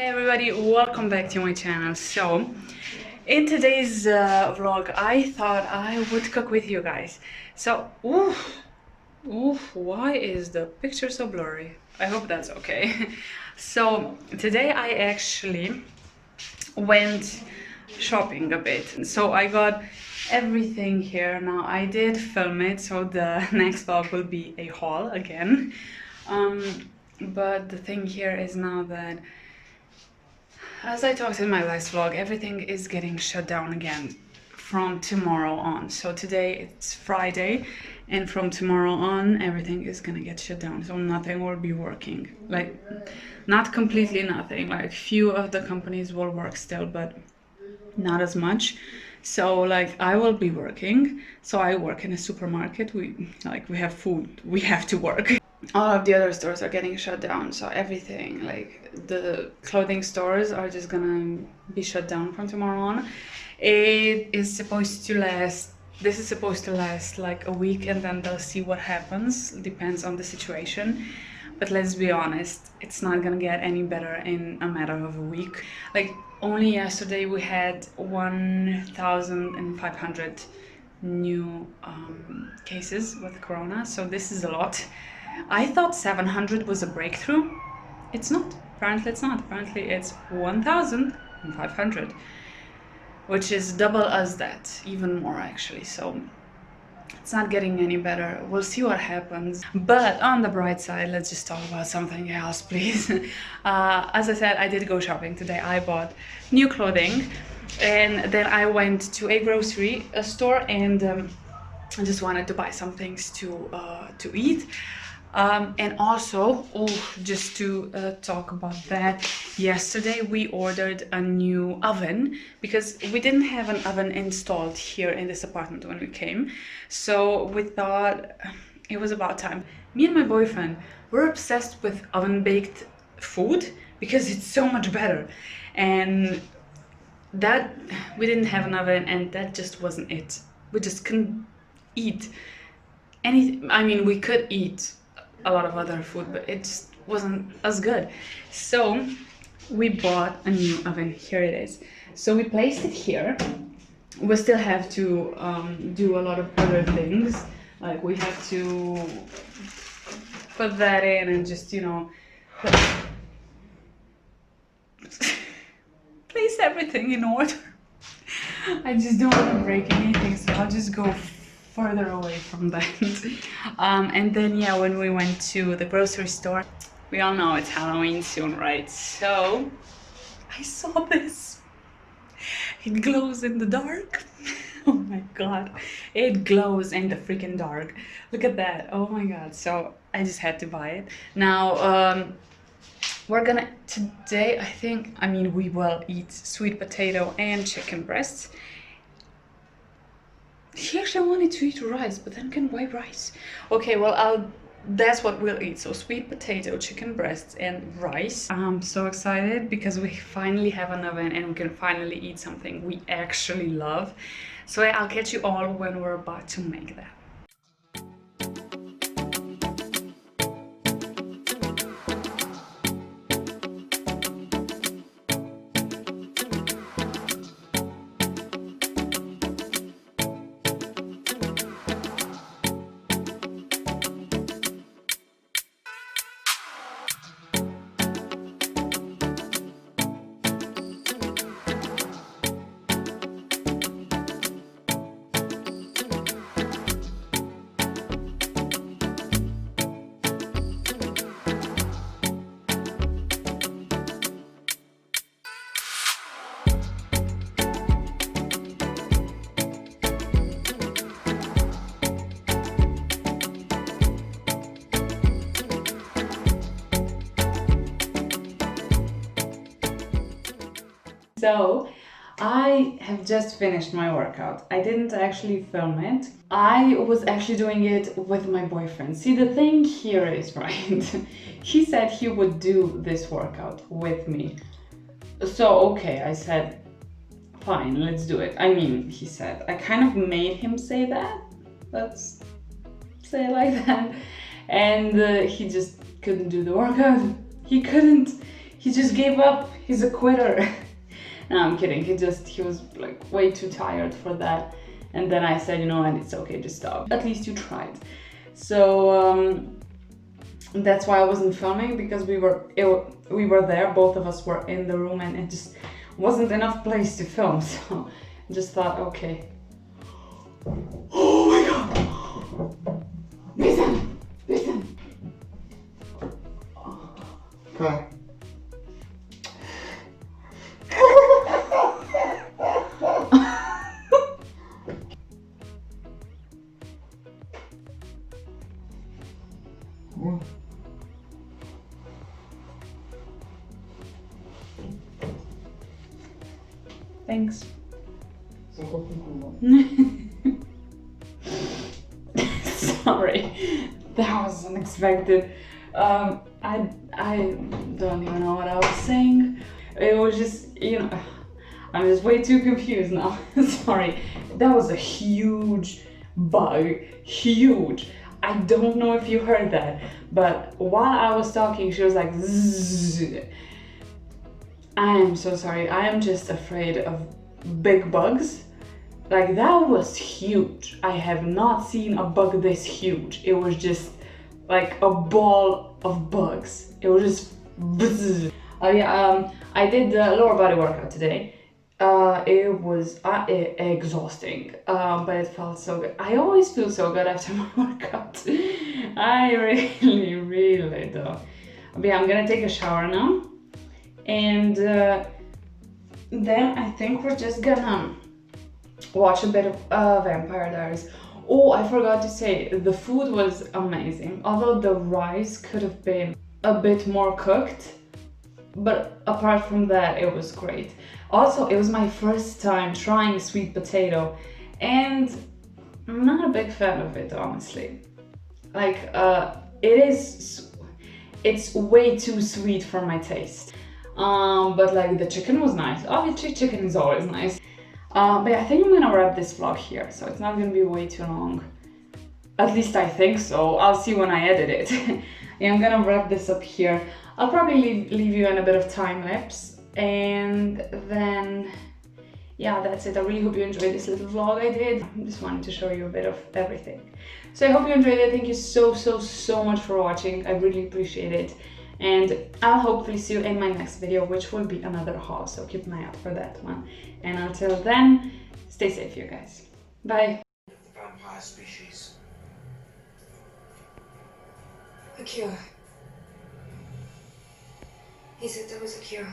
Hey everybody, welcome back to my channel. So, in today's vlog, I thought I would cook with you guys. So, why is the picture so blurry? I hope that's okay. So, today I actually went shopping a bit. So I got everything here. Now I did film it, so the next vlog will be a haul again. But the thing here is now that, as I talked in my last vlog, everything is getting shut down again from tomorrow on. So today it's Friday, and from tomorrow on everything is gonna get shut down. So nothing will be working. Like, not completely nothing. Like, few of the companies will work still, but not as much. So like I will be working. So I work in a supermarket. We have food. We have to work. All of the other stores are getting shut down, so everything, like the clothing stores, are just gonna be shut down from tomorrow on. It is supposed to last, this is supposed to last like a week, and then they'll see what happens. Depends on the situation. But let's be honest, it's not gonna get any better in a matter of a week. Like, only yesterday we had 1,500 new cases with corona, so this is a lot. I thought 700 was a breakthrough. It's not. Apparently it's not. Apparently it's 1,500, which is double as that, even more actually. So it's not getting any better. We'll see what happens. But on the bright side, let's just talk about something else, please. As I said, I did go shopping today. I bought new clothing, and then I went to a grocery store, and I just wanted to buy some things to eat. And also, just to talk about that, yesterday we ordered a new oven because we didn't have an oven installed here in this apartment when we came. So we thought it was about time. Me and my boyfriend, we're obsessed with oven-baked food because it's so much better. And that, we didn't have an oven, and that just wasn't it. We just couldn't eat anything. I mean, we could eat a lot of other food, but it just wasn't as good. So we bought a new oven. Here it is. So we placed it here. We still have to do a lot of other things. Like, we have to put that in and just, you know, place everything in order. I just don't want to break anything, so I'll just go further away from that. And then, yeah, when we went to the grocery store, we all know it's Halloween soon, right? So I saw this. It glows in the dark. Oh my god, it glows in the freaking dark. Look at that. Oh my god. So I just had to buy it. Now we're gonna, today, I mean we will eat sweet potato and chicken breasts. He actually wanted to eat rice, but then again, why rice? Okay, well, that's what we'll eat. So sweet potato, chicken breasts, and rice. I'm so excited because we finally have an oven and we can finally eat something we actually love. So I'll catch you all when we're about to make that. So I have just finished my workout. I didn't actually film it. I was actually doing it with my boyfriend. See, the thing here is, right, he said he would do this workout with me. So, okay, I said, fine, let's do it. I mean, he said, I kind of made him say that. Let's say it like that. And he just couldn't do the workout. He couldn't. he just gave up. He's a quitter. No, I'm kidding. He was like way too tired for that. And then I said, you know, and it's okay, just stop. At least you tried. So that's why I wasn't filming, because we were there, both of us were in the room, and it just wasn't enough place to film. So I just thought, okay. Oh my god! Listen! Listen! Okay. Thanks. Sorry, that was unexpected. I don't even know what I was saying. It was just, you know, I'm just way too confused now. Sorry, that was a huge bug, huge. I don't know if you heard that, but while I was talking, she was like, zzz. I am so sorry. I am just afraid of big bugs. Like, that was huge. I have not seen a bug this huge. It was just like a ball of bugs. It was just bzzz. I did the lower body workout today. It was exhausting, but it felt so good. I always feel so good after my workout. I really, really do. But yeah, I'm gonna take a shower now. And then I think we're just gonna watch a bit of Vampire Diaries. Oh, I forgot to say, the food was amazing. Although the rice could have been a bit more cooked, but apart from that, it was great. Also, it was my first time trying sweet potato, and I'm not a big fan of it, honestly. Like, it's way too sweet for my taste. But like, the chicken was nice. Obviously, chicken is always nice. But yeah, I think I'm gonna wrap this vlog here, so it's not gonna be way too long. At least I think so. I'll see when I edit it. Yeah, I'm gonna wrap this up here. I'll probably leave you in a bit of time lapse, and then yeah, that's it. I really hope you enjoyed this little vlog I did. I just wanted to show you a bit of everything. So I hope you enjoyed it. Thank you so much for watching. I really appreciate it. And I'll hopefully see you in my next video, which will be another haul, so keep an eye out for that one. And until then, stay safe, you guys. Bye. Vampire species. A cure. He said there was a cure.